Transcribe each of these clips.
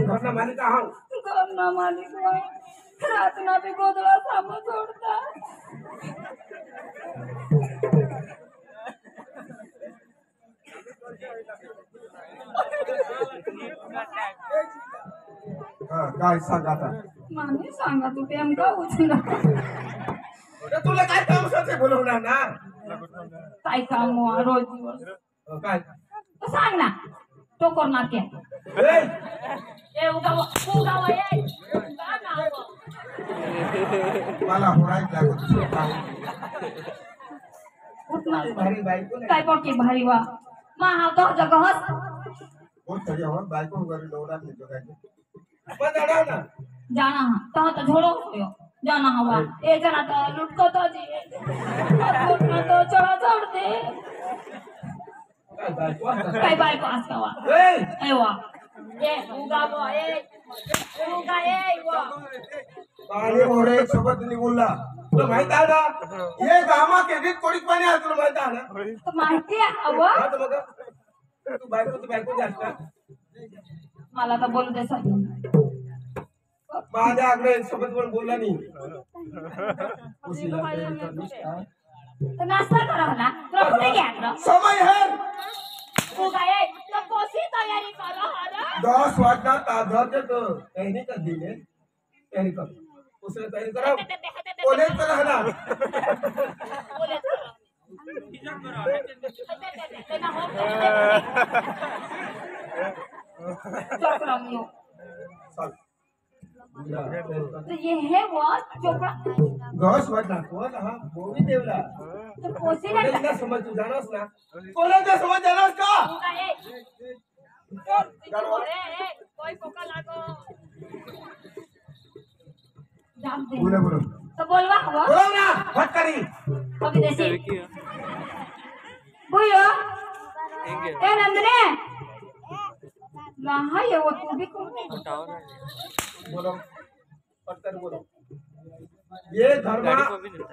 घरना मालिक आहो घरना मालिक रातना बी गोदड़ा सामो छोड़ता काय सांग आता मामी सांगा तू प्रेम का उचला तुला काय काम साथे बोलवणार ना काय काम रोज दिवस काय सांग ना तो करणार क्या ए उगावा ए का ना मला होरायच लागत उठना भारी बायको काय पक्की भारी वा मा हा तो जगहस कोण तरी हो बायको घरी डोरात नेतो काय पण अडाव ना जाना हा तो झोड़ो होयो जाना हवा ए जना तो लुटको तो जी उठना तो चढ़ा चढ़ दे काय बायको आसकावा ए वा ए उगावा उगा ए वा पाणी मोरे सोबत निघूनला तुला माहित आहे ना हे गामा केडीत कोडीत पाणी आहे तुला माहित आहे ना तो माहिती आहे हवा हा तर बघ तू बायको जास्त मला तर बोलू दे सगळं माझ्या आकडे सोबत पण बोलला नाही तो नाश्ता करा ना तुला कुठे घ्या समय है उगा ए तो कोसी तयारी करा हरा 10 वाजता ताजाचे तो तयारी कर दिले तयारी कर उसने तयारी करा कोलेज कर हना तो ये है वो चोपड़ा 10 वाजता कोण हा बोवी देवला तो कोसी ना कोलेजला समज तू जाणस ना कोलेजला समज जाणस का उगा ए कोई पोका लागो जाम दे बोलो तो बोलवा हवा बोलो ना फटकरी अभी देसी बुयो ए नंदने लहा ये वो तू भी बोलो फटकरी बोलो ये घर में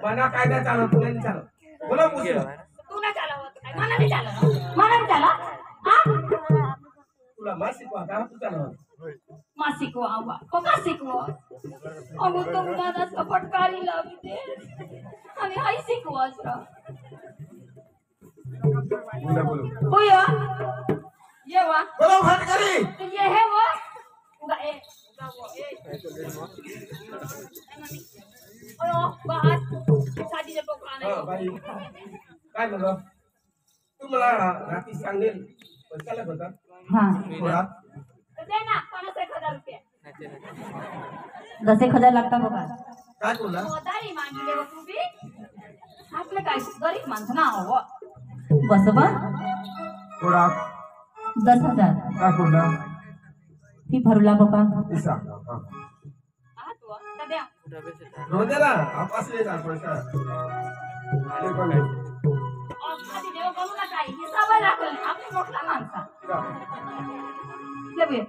बना कायदा चालत तुला नाही चालत बोलो मुझे तू ना चला होत काय मला नाही चला हा तुला मासिक वाटा तू चालत मासिक आवा को मासिक अगो तो दादा सपटकारी लावते आणि हाय शिकवास रा बोलो बुया ये वा बोलो फटकरी तो ये है वो उगा ए उगा वो ए ओयो बाहर शादी जे पोका हा बाई काय म्हणलं तू मला रात्री सांगेल पैसा होता हां थोडा दे ना 50,000 रुपये 10,000 लागता बघा काय बोलला मोदारी मागिले हो तू बी आपलं काय गरीब माणसं ना हो बस बा थोडा 10,000 काय बोलला फी भरला बाबा इसा आ तू दे रोजेला आपस ले जा पैसा ते पण नाही आधी देव करू नका हिसाब लागल आपली मोठा माणसा ले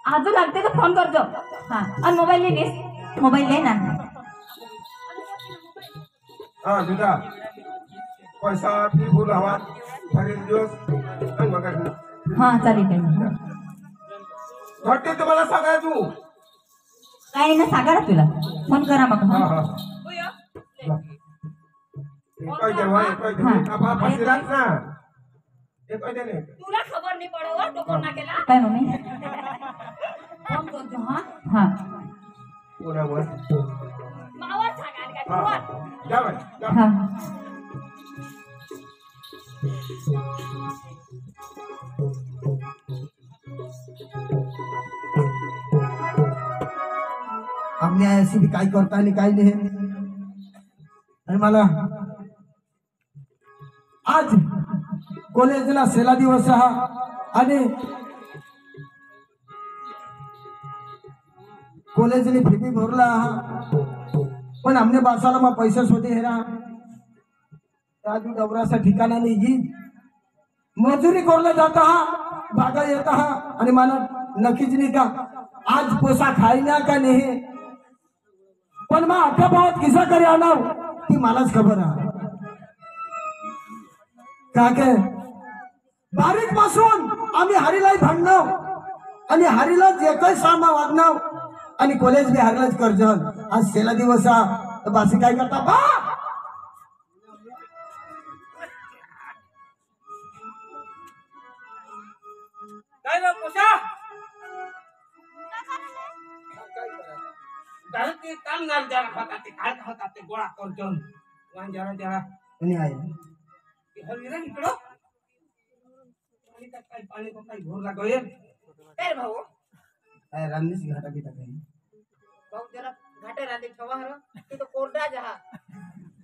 आजू लागते तो फोन करजो हां आणि मोबाईल ले मोबाईल ले ना हा बेटा पैसा फी भूल हवा सारे दिवस आणि मग हां चालेल काही नाही. वाटते तुम्हाला सांगाय तू काही ना सांगा ना तुला फोन करा मग हा हां हा काय देवा काय देवा आपा पासिरात ना हे काय देने तुला खबर नाही पडव तो कोण केला काय मम्मी फोन करतो हां हां कोणावर मावर सांगाल का हा तू जा बाई जा हां आम्ही अशी बी काय करता आणि काय नाही आणि मला आज कॉलेजला सेला दिवस हा आणि कॉलेजने फी बी भरला हा पण आमने बासाला मग पैसेच होते हेरा राजू डवराचा ठिकाणा नाही मजुरी करला जाता हा भागा येता हा आणि मला नक्कीच नाही का आज पोसा खाईना का नाही पण मग अख्खा भावात किसा करे आणाव ती मलाच खबर आहे का के बारीक पासून आम्ही हरिलाई भांडणं आणि हारीलाच एकच सामा वाजनाव आणि कॉलेज बी हारलाच कर्जन आज सेला दिवस हा तर बासी काय करता बा काय रे पोषा घरात ते काम नाही जरा होता ते काय होता ते गोळा करतो वान जरा जरा आणि आहे हवी रे इकडं पाणी पाणी को काही घोर लागो ये काय रे भाऊ काय रांनीच घाटा बिटा काही भाऊ जरा घाटे रांधे ठेवा हर ते तो कोरडा जहा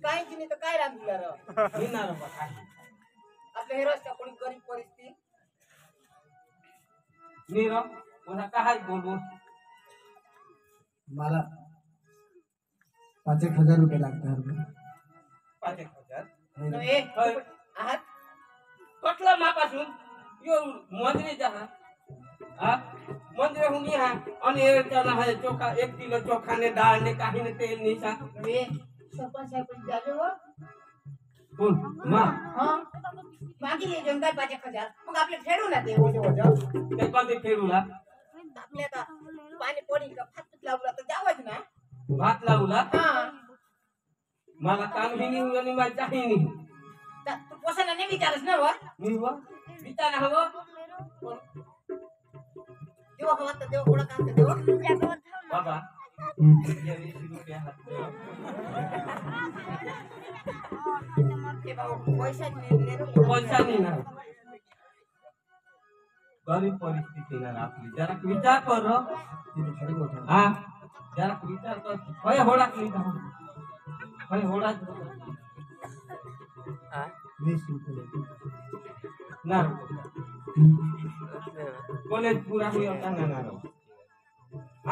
काय की नाही तर काय रांधला र मी ना रे बा काय आपल्या हेरोसच्या कोणी गरीब परिस्थिती मी रो कोणा काय बोलू मला 5,000 रुपये लागतात 5,000 नव्हे आहात कटला मापासून यो मंदिर जहा हा मंदिर हुनी हा आणि एरताना है चोखा 1 किलो चोखा ने डाळ ने काही ने तेल ने सा नव्हे सरपंच साहेब जागे हो कोण मा हा मागिले जंगल 5,000 मग आपले फेडू ना ते वजन ते पण ते खेळूला आपले आता पाणी पोळी का फाटत लावला तर जावच ना भात लावला हा मला काम ही नाही आणि माझा ही नाही तू पोसाला नाही विचारस ना वर मी वा विचार हवं देवा हवा तर देवा कोणा काम देवा बाबा ये 20 रुपये हात ठेव. ते भाऊ पैसा नाही पैसा नाही ना गरीब परिस्थिती ना आपली जरा विचार कर रो. तिथे खरी गोष्ट आहे. हा जरा विचार कर होय होडाक नाही का होय होडाक 20 रुपये ना कॉलेज पूरा हुई होता ना रो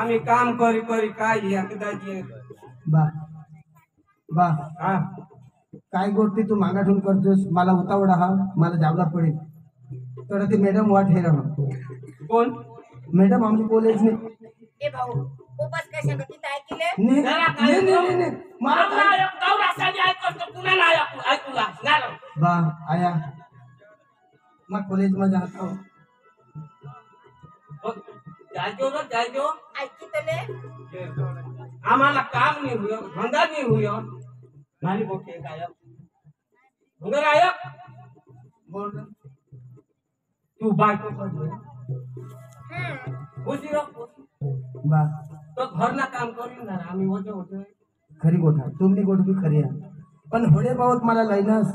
आम्ही काम करी करी काय एकदाची बा बा हा काय गोष्टी तू मागाठून करतोस मला उतावडा हा मला जावला पडेल तर ते मॅडम वाट हे राहणार कोण मॅडम आमची कॉलेजने ए भाऊ उपास काय सांगत तिथे ऐकले मला काय- बा आया मग कॉलेज मध्ये जातो जायचो ना जायचो ऐकी तले आम्हाला काम नाही हुयो धंदा नाही हुयो मारी बोटे गायब हुंगर गायब बोल रे. तू बायको कर खुशी रो बा तो घरना काम करीन ना आम्ही होते होते खरी गोठा तुमची गोठ बी खरी आहे पण होडे बाबत मला लैनस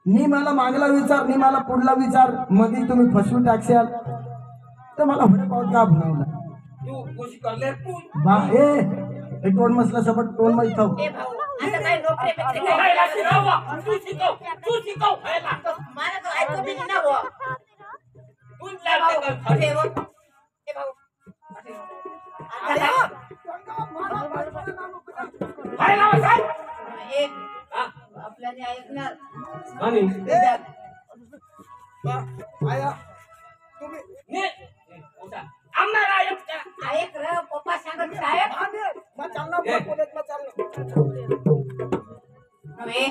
मी मला मागला विचार मी मला पुढला विचार मध्ये तुम्ही फसवून टाकशाल तर मला होडे बाबत का भुनावला तू खुशी करले तू बा हे टोन मसला सोबत टोन मध्ये थांब ए भाऊ आता काय नोकरी पेक्षा तू काय हायला शिकव तू शिकव हायला मला तो ऐकू बी नाही ना हो तू ए भाऊ लागते कर अरे हो ए भाऊ आता हायला काय ए हा आपल्याला ऐकणार आणि आया ने उठा आमना रायक का ऐक रे पप्पा सांगत साहेब नव्हे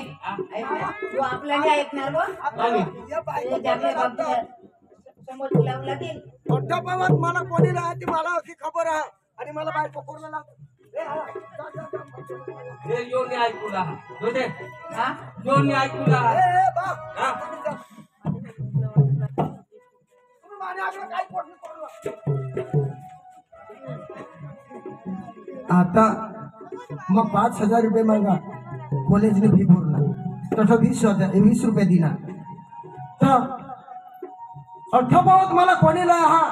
ऐक ना तू आपल्याला ऐकणार हो आणि ते जागे बाबतीत समोर तुला लागेल अड्डापावात मला कोणी राहते मला अशी खबर आहे आणि मला बायको कोणाला हे योनी ऐकूला दोटे हा योनी ऐकूला हा आता मग 5,000 रुपये मागा कॉलेजने फी भरला तसं 20 रुपये दिला तर अठ्ठाबावत मला कोणीला हा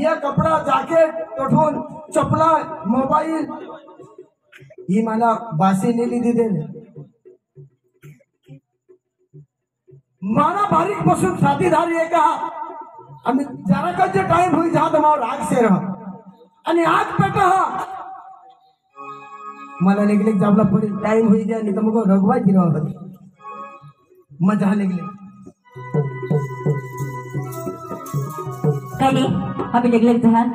या कपडा जॅकेट तठून चपला मोबाईल ही मला बासे नेली दिले माना बारीक बसून साथीदार ये का आम्ही जरा का जे टाइम हुई जहां तुम्हारा राग से रहा आणि आज पेटा हा मला निघले जावला पडेल टाइम हुई गया नहीं तो मग रघुवाई गिरा मजा निघले कली अभी निकले जहान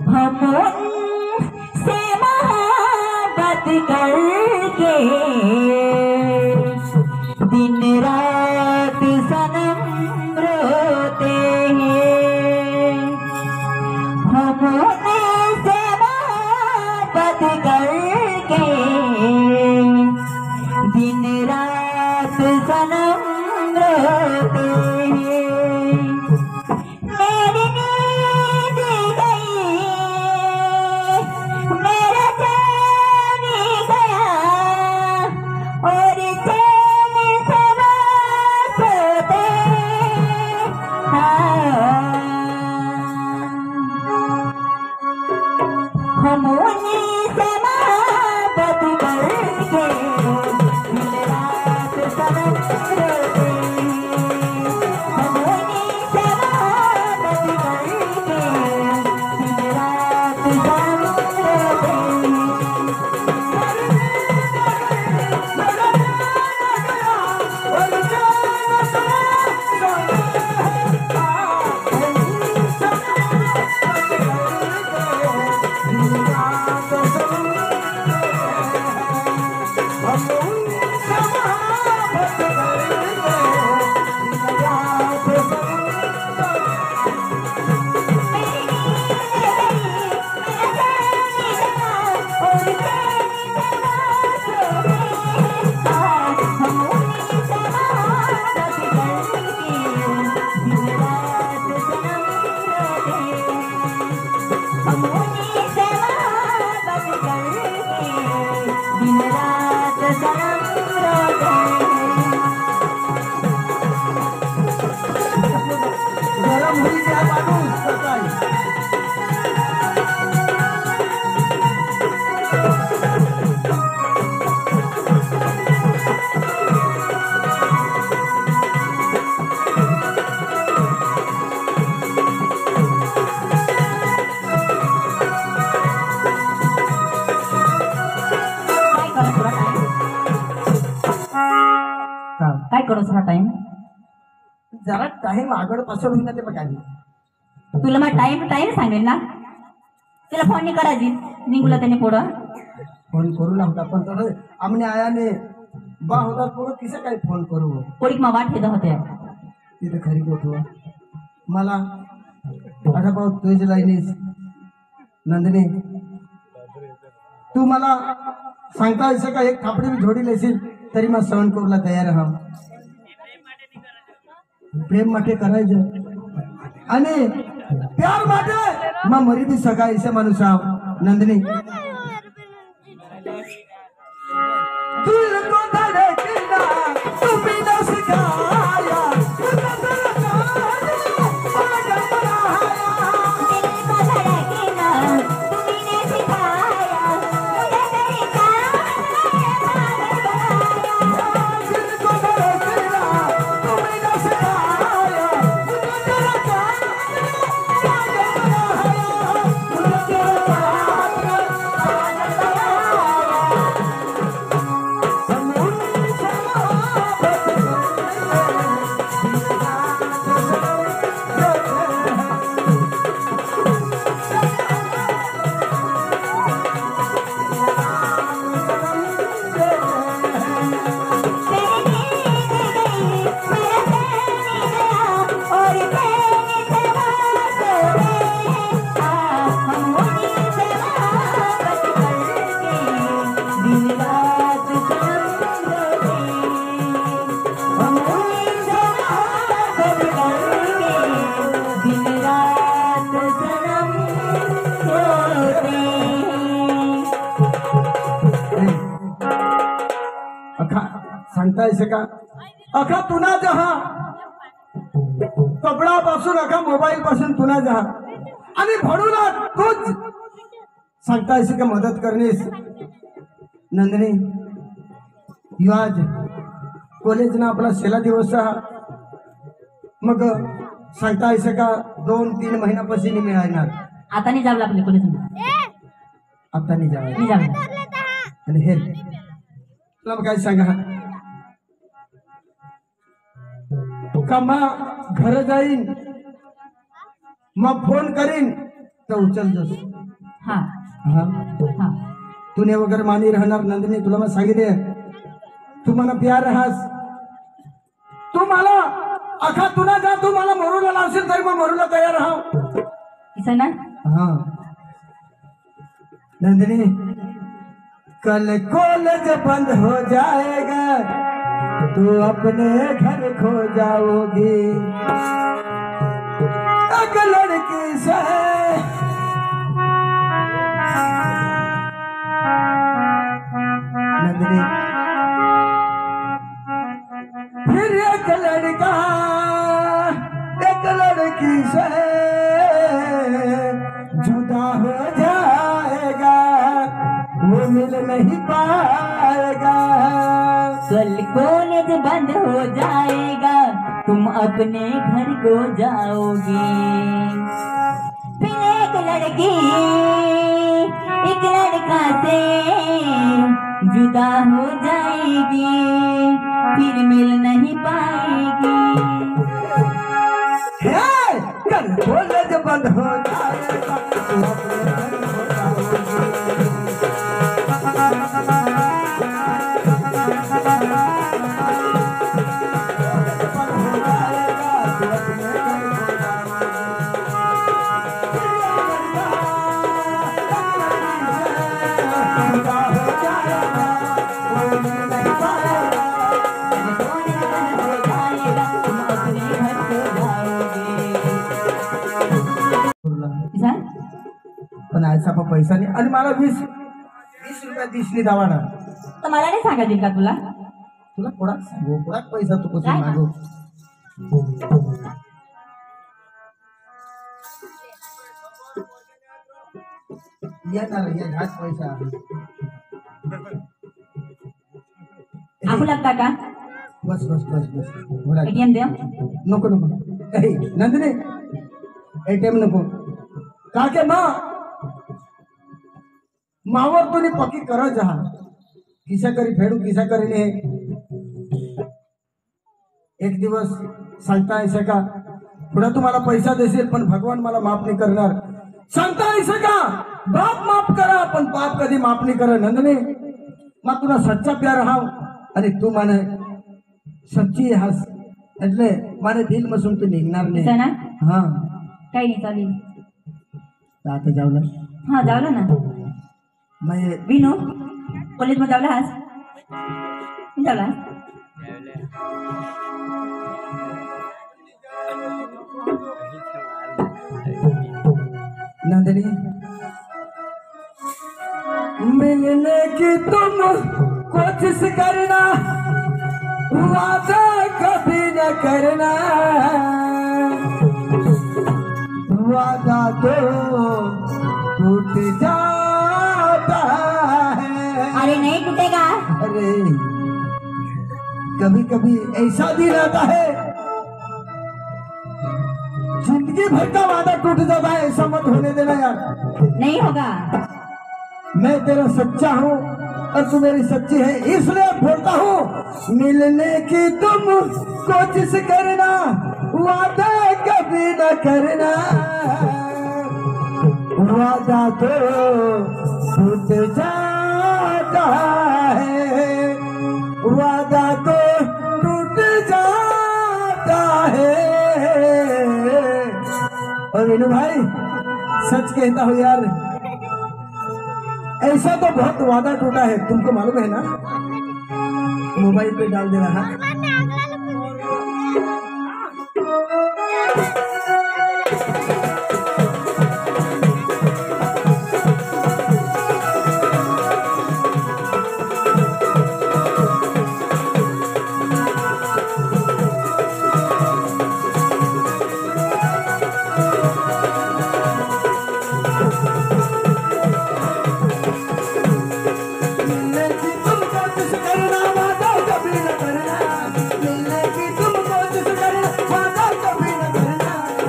हम से मोहब्बत करके दिन रात सनम रोते गरम होईल त्या माणूस सकाळी. काय करू हा टाइम जरा टाइम आगड पासून होईना ते बघा. तुला मग टाइम सांगेल ना तुला फोन नाही करायची निघलं त्याने पुढं फोन करू लागता पण थोडं आमने आयाने बा होता पुढं किसे काय फोन करू पोळीक मग वाट घेत होते तिथे खरी गोठव मला आता भाऊ तुझी लाईनीस नंदिनी तू मला सांगता असं का एक थापडी मी जोडी लेशील तरी मग सहन करूला तयार राहा. प्रेम माटे करायचं आणि प्यार माटे मग मरी बी सका ऐसे माणूस आहो. नंदिनी दिल को धड़कना तुम्ही न सिखाया सांगता येसे का अखा तुना जहा कपडा पासून अखा मोबाईल पासून तुना जहा आणि भडूला तूच सांगता येसे का मदत करण्यास. नंदिनी यू आज कॉलेज ना आपला शेला दिवस मग सांगता येसे का 2-3 महिन्यापासून मिळणार आता नाही जावं आपल्या कॉलेज आता नाही जावं नाही जावं आणि हे तुला मग काय सांगा कमा घर जाईन मग फोन करीन तर उचल जस. हा हा हा तुने वगैरे मानी राहणार. नंदिनी तुला मग सांगितले तू मला प्यार राहास तू मला अखा तुला जा तू मला मरूला लावशील तरी मग मरूला तयार राहा. किसन ना हाँ नंदिनी कल कॉलेज बंद हो जाएगा तू अपने घर खो जाओगी एक लड़की से नंदिनी फिर एक लड़का एक लड़की लड़की से जुदा हो जाएगा, वो मिल नहीं पाएगा। कल कॉलेज बंद हो जाएगा, तुम अपने घर को जाओगे। फिर एक लड़की एक लड़का से जुदा हो जाएगी, फिर मिल नहीं पाएगी। हे, कल कॉलेज बंद हो जाएगा, तुम अपने घर को जाओगे। पण आयचा पण पैसा नाही आणि मला 20 रुपये दिसली दावाना. तर मला नाही सांगायची का तुला? तुला कोणाक सांगू, कोणाक पैसा तू कसं काय? मागू. येणार ये घात पैसा. आपू लागता का? बस बस बस बस घोडा. एटीएम दे. नको नको. ए नंदिनी एटीएम नको. काके मावर तुनी पक्की करत जा. किसा करी फेडू किसा करी ने एक दिवस सांगता येसे का पुढे तुम्हाला पैसा देशील पण भगवान मला माफ नाही करणार. सांगता येसे का बाप माफ करा पण पाप कधी माफ नाही करा. नंदिनी मग तुला सच्चा प्यार हाव आणि तू माने सच्ची हास એટલે મારે દિલ મસુમ તો નિघणार नाही. ना हा काही नाही चालेल. आता जावलं हा जावलं ना. मैं विनू कॉलेज मध्ये जावला आज जावला. नंदिनी मिलने की तुम कोशिश करना, वादा कभी न करना, वादा तो टूट जाता है. अरे नहीं टूटेगा. अरे कभी कभी ऐसा दिन आता है जिंदगी भर का वादा टूट जाता है. ऐसा मत होने देना यार. नहीं होगा. मैं तेरा सच्चा हूँ और तू मेरी सच्ची है इसलिए बोलता हूँ मिलने की तुम कोशिश करना, वादा कभी न करना, वादा तो टूट जाता है, वादा तो टूट जाता है. और विनू भाई सच कहता हूँ यार, ऐसा तो बहुत वादा टूटा है तुमको मालूम है ना. मोबाइल पे डाल दे रहा.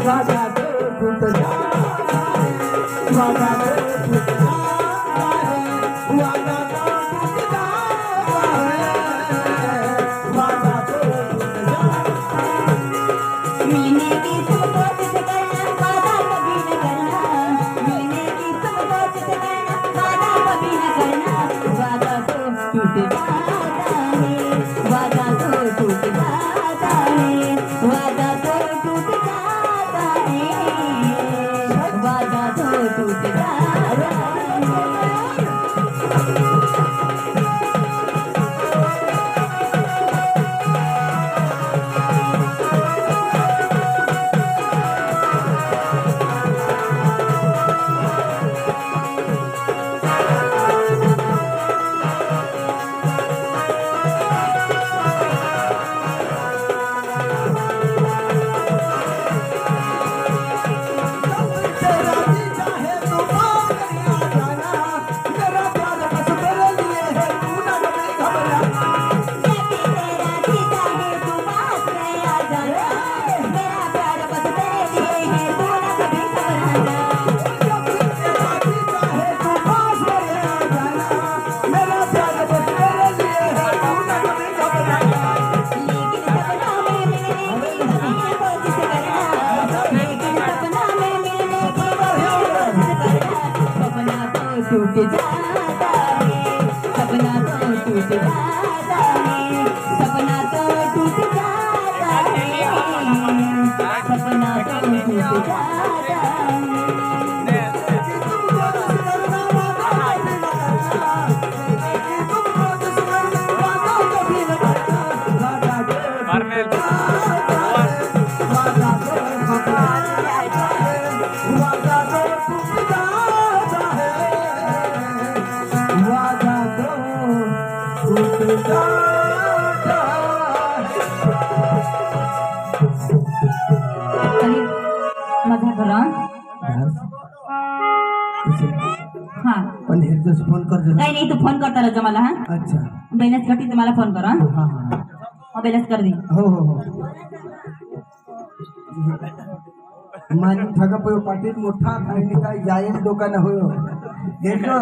वादा तो टूट जाता है, वादा तो टूट जाता है, वादा तो टूट जाता है, वादा तो टूट जाता है. मिलने की तुम कोशिश करना, वादा कभी न करना. मिलने की तुम कोशिश करना, वादा कभी न करना. वादा तो टूट जाता है, वादा तो टूट जाता है, वादा तो टूट जाता है, वादा तो टूट जाता है. टूट जाता है सपना तो टूट जाता है सपना तो टूट जाता है सपना तो टूट जाता माझ्या घरात हा पण हेच फोन कर जरा. काही नाही तू फोन करता राजा मला हा अच्छा बैलेंस कटी तर मला फोन कर हा हा हा बैलेंस कर दे हो हो हो माझी ठगप पाटील मोठा काही काय जाईल दुकान होय देखो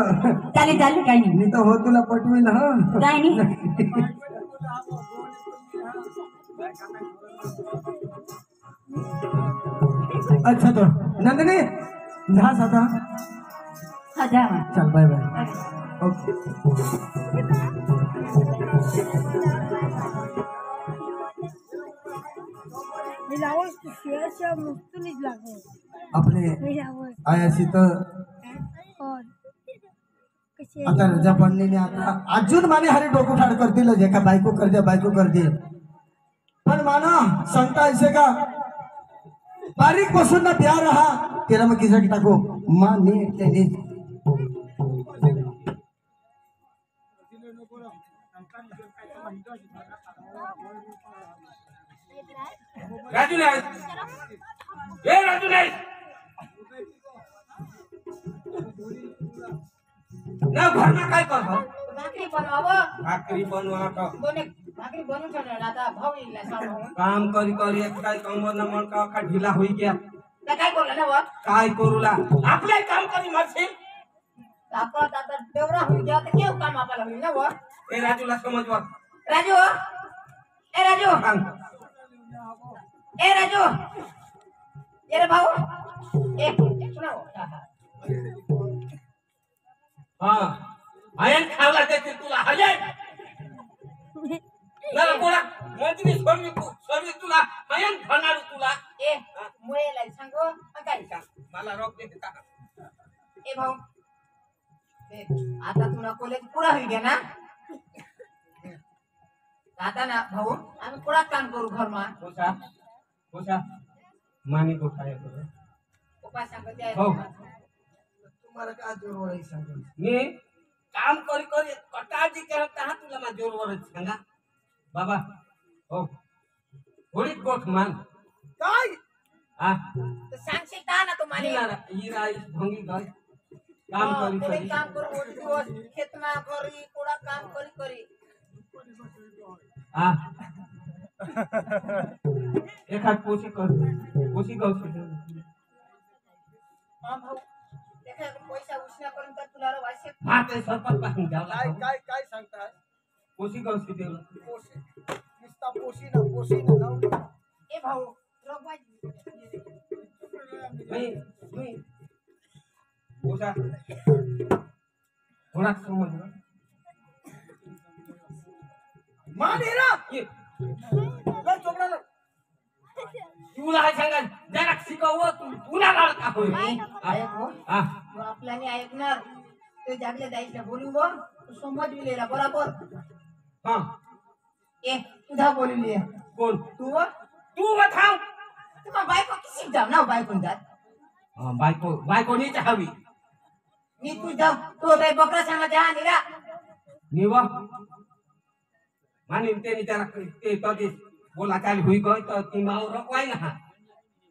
चालेल चालेल काही नाही मी तर हो तुला पटवील हा काही नाही अच्छा तो नंदिनी झास आता हा जा मग. चल बाय बाय ओके आपले आयाशी तर आता रजा पडलेली आता अजून माने हरी डोकं ठाड करतील जे का बायको करते पण माना सांगता ऐसे का बारीक बसून ना प्यार रहा तेरा मग किसा टाको मा नीट ते नीट राजू नाही ए राजू नाही ना घरमा काय करतो भाकरी बनवावं भाकरी बनवा कोणी भाकरी बनवून ठेवलं आता भाऊ येईल सांगू काम करी करी एक काय कंबर न मणका का ढिला होई गया त्या काय बोलला ना वर काय करूला आपले काम करी मरशील आपण आता देवरा होईल तेव्हा तर केव काम आपल्याला होईल ना वर ए राजूला समजवा राजू ए राजू सांग ए राजू ए रे भाऊ ए सुना हा आयन खावला देते तुला हजे ना कोणा मंत्री स्वामी तुला आयन खाणार तुला ए मुळेला सांगो काय सांग मला रोग देते का ए भाऊ ए, आता तुला कॉलेज पुरा होईल घ्या ना आता ना भाऊ आम्ही पुरा काम करू घरमा कोसा मानी को खाया करो उपाय सांगते आहे हो तुम्हाला काय जोर सांगतो मी काम करी करी कटाजी के कहा तुला मा जोरवर सांगा बाबा हो थोडी गोठ मान काय आ तर सांगशील का ना तुम्हाला ही राई भंगी गय काम करी तुम्ही करी काम करू दिवस खेतना करी पुरा काम करी करी आ एखाद पोशी गौशी हा भाऊ देखा पैसा उष्णा करून तर तुला वाशे माते सरपंच पासून जावला काय सांगताय पोशी गौशी देव पोशी नुसता पोशी ना नाव ए भाऊ रोगवाज नहीं पोसा थोड़ा समझ मानेरा ये काय चोकला ना तुला हे सांगा जरा शिकव तुला लाडका होईल ऐक हो हा तू आपल्याने ऐकणार ते जागले जायचं बोलू गो तू समज विलेला बरोबर हा ए तुझा बोलली कोण तू तू बताव तुम्हा बायको किसी जाव ना बायको जात बायको नीच हवी मी तू जाव तू काय बकरा सांगा जा निरा निवा मानी ते त्याला ते कधी बोला चाली हुई गई तो ती माऊ रखवाई ना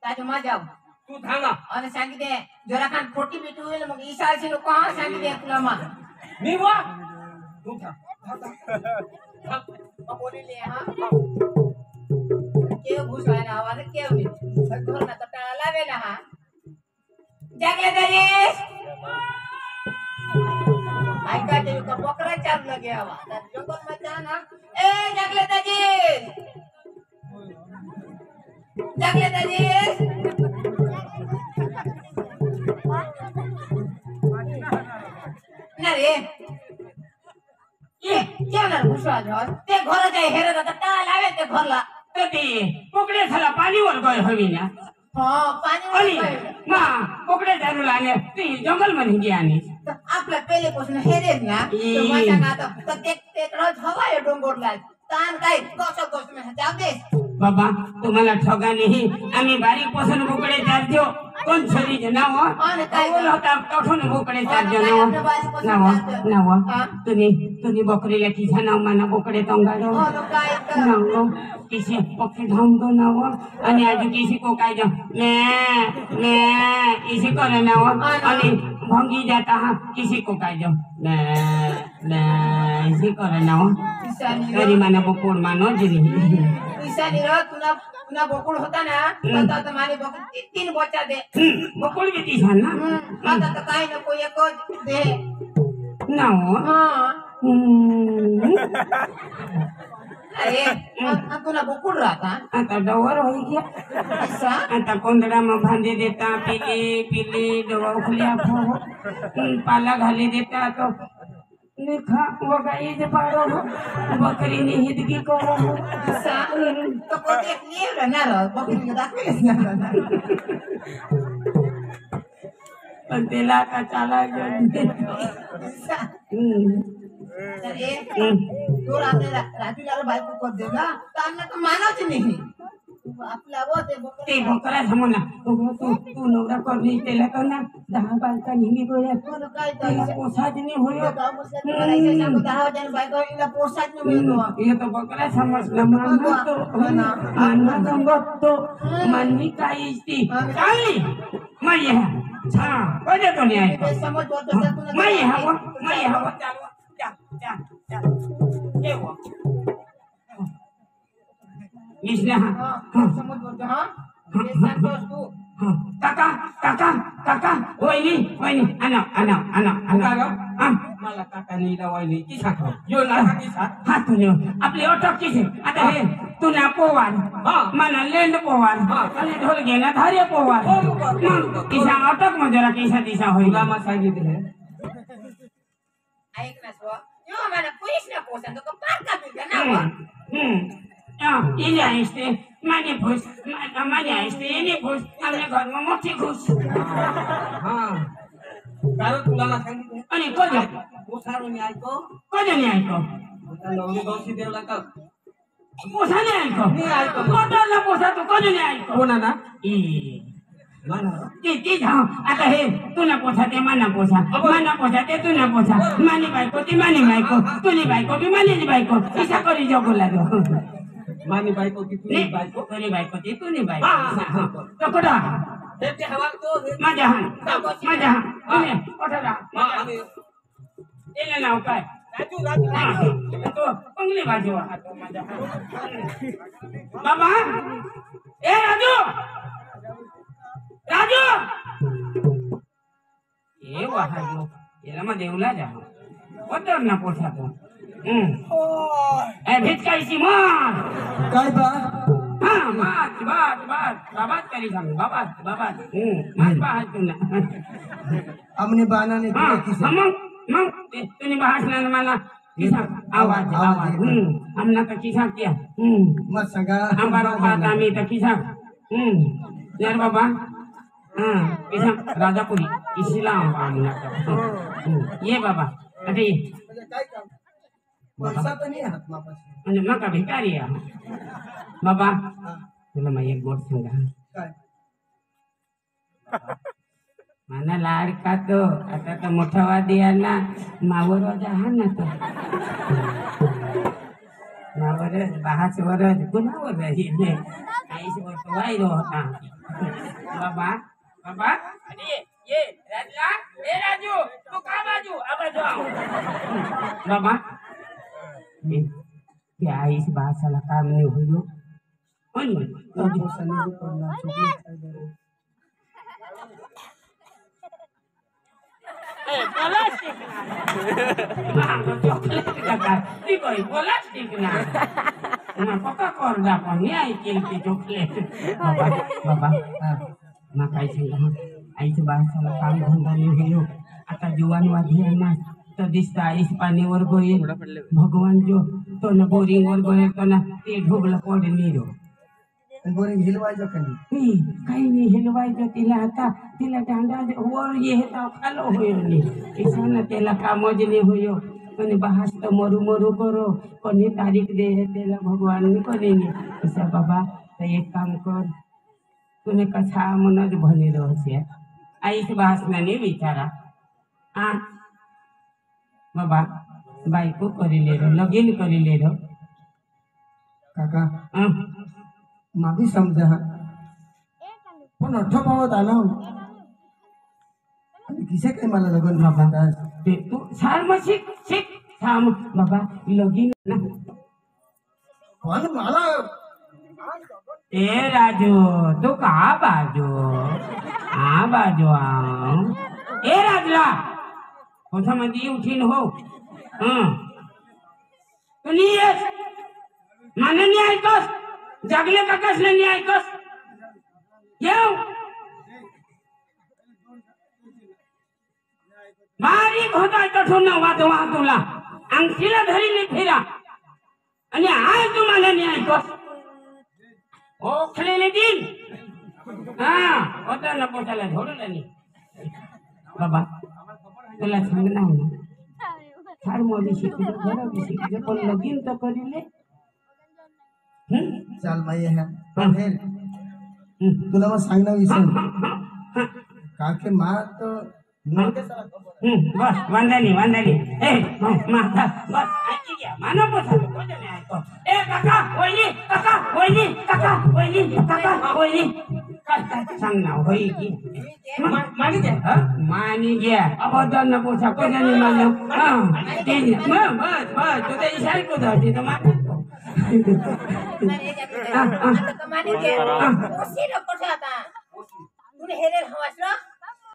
ताज मा जाव तू थांबा आणि सांगितले जरा खान फोटी बिटू होईल मग इशाळशी लोक हा सांगितले तुला मा निवा तू थांब बोलले हा केव घुसवायला हवा ना केव नाही सगळं ना तटाळा लावेला हा जागले तरी ऐका ते का बकरा चालला घ्यावा जंगल मध्ये ना ए जागले तरी जागले तरी अरे ये जेवणार घुसवाजवर ते घराच्या हेरत आता टाळा लावेल ते घरला तर ते पोकडे झाला पाणीवर गय हवी ना हा पाणी अली वळलं. मा पोकडे धरू लागले ते जंगल मध्ये गे आणि तर आपल्या पहिलेपासून हेरेल ना तर माझ्या आता तर ते रोज हवा आहे डोंगरला ताण काय कसं कसं जाऊ दे बाबा तुम्हाला ठगा नाही आम्ही बारीक पासून बोकडे चार देऊ कोण छरीचे नाव आणि काय बोल होता कठून बोकडे चार देऊ नाव तुम्ही बकरीला किसा नाव माना बोकडे तंगाडो काय नाव किसी पक्षी धाम दो नाव आणि आज किसी को काय जाओ मैं इसी करे नाव आणि भंगी जाता हा किसी को काय जाओ मैं इसी करे नाव तरी माना बोकोड मानो जिरी ईशानी रो तुना बोकुड होता ना तर माने बोकुड 3 बच्चा दे बोकोड भी तीसा ना आता तर काय नको एकच दे नाव हा अरे तुला बोकुड राहता आता डवर होई गया ऐसा आता कोंदडा में भांदे देता पीली पीली डवा उखलिया पाला घाले देता तो निखा वो गाई जे पाड़ो बकरी ने हिदगी करो ऐसा तो कोते लिए ना रो बोकुड के दाखले पण तेला का चाला ऐसा अरे तो आपल्याला रात्रीला बायको कर दे ना त्यांना तर मानवच नाही आपला वो ते ते बकरा समोना तू नवरा करनी तेला तो ना 10 बायका निघी गोया कोण काय तेला पोसाज नाही होयो ये तो बकरा समजला मानना तो माननी काही ती चालली माये हा कधी तो नाही माये हवा चालवा जा केव्हा मिश्रा काका काका काका वहिनी वहिनी आणा मला काका नाही वहिनी की सांगा यो ना हा तुने आपली ओटक किसे आता हे तुना पोवार मला लेंड पोवार आणि ढोल घेना धारे पोवार किसा ओटक मजरा किसा दिशा होईल मा सांगितले ऐक ना सो यो मला पुलिस ना पोसा तो पार का बिल ना इने आइस्ते माने खुश माने आइस्ते इने खुश हमने घर में मोठी खुश हां कारण तुला ना सांगितले आणि कोण पोसारो मी ऐको कोण नाही ऐको नवरी दोषी देवला का पोसा नाही ऐको मी ऐको कोणाला पोसा तो कोण नाही ऐको कोणा ना ई माना ती जाऊ आता हे तुला पोसा ते माना पोसा ते तुला पोसा माने बायको ती माने बायको तुली बायको बी माने बायको किसा करी जगो लागो मानी बायको की तुनी बायको तुनी बायको ती तुनी बायको तो कोडा ते हवा तो माझ्या तुम्ही कोठा एले नाव काय राजू तो पंगली बाजू हा तो माझ्या बाबा ए राजू ये वाहायो याला मग देवला जा कोटर ना पोसा तो ए भिटकायची मार काय बा हाँ बात करी सांग बाबा मार बाहर तुला हमने बाना ने हाँ किसा मग तूने बाहर ना मला किसा आवाज हमना का किसा किया मत संगा हमारा बात आम्ही तर किसा यार बाबा हाँ किसा राजापुरी इस्लाम हमना ये बाबा अरे काय काम पैसा तर नाही हात मापास म्हणजे मका भिकारी बाबा तुला मग एक गोष्ट सांगा काय माना लाडका तो आता तर मोठा वादी आला मावर हा ना तो मावरच 5 वर्ष कुणावर राहिले 80 वर्ष वाईरो होता बाबा अरे ये राजला ए राजू तू का बाजू आवाज बाबा क्या इस भाषाला काम नहीं हुई पण सनी पडला चॉकलेट खायला प्लास्टिक ना चॉकलेट का ती कोई प्लास्टिक ना पक्का कोरडा पण नाही ऐकेल की चॉकलेट बाबा मा काय सांगा आईच्या भाषाला काम धंदा नाही हुई आता जुवान वादी आहे ना तो दिसता इस पाणीवर गोईल भगवान जो तो ना बोरिंगवर गोईल तो ना ते ढोबळ पडे नीरो बोरिंग हिलवायचं का नाही काही नाही हिलवायचं तिला आता तिला दांडा वर येता खालो होईल इसाना त्याला कामज नाही होयो कोणी बहास तो मरू मरू करो कोणी तारीख दे त्याला भगवान ने कोणी नाही ऐसा बाबा तो एक काम कर तूने कछा मनज भनी रहस्य आईस भाषणाने विचारा हा बाबा बायको करिले रो लगीन करिले रो काका हं? माभी समजा पण अठ्ठावत आला आणि किसे काय मला लग्न भागतात ते तू छान मग शिक शिक थांब बाबा लगीन ना पण मला ए राजू तू का बाजू ए राजला कोठामध्ये उठीन हो तू नाही येस मला नाही ऐकस जागले का कसले नाही ऐकस येऊ बारीक होता कठोर वाचवा तुला अंगठीला धरीने फिरा आणि आज तुम्हाला नाही ऐकस ओखलेले दिन हा होता ना पोटाला झोडलं नाही बाबा तुला सांगणार ना फार मोठी शिकली बरं शिकली पण लगीन तर करीले चाल माई है पण तुला मग सांगणार विसर काके मा तो नव्हते साला खबर. बस वांदानी ए माता बस ऐकी घ्या मानो पोसालो कोणी नाही ऐको ए काका वहिनी काय सांग ना होई की मानी घ्या अबद्दल न पोसा कोणी नाही मानो बस तुझा इशारा को धरती तर मानो आता कमाने दे ओसी नको आता तुम्ही हेरे हवासला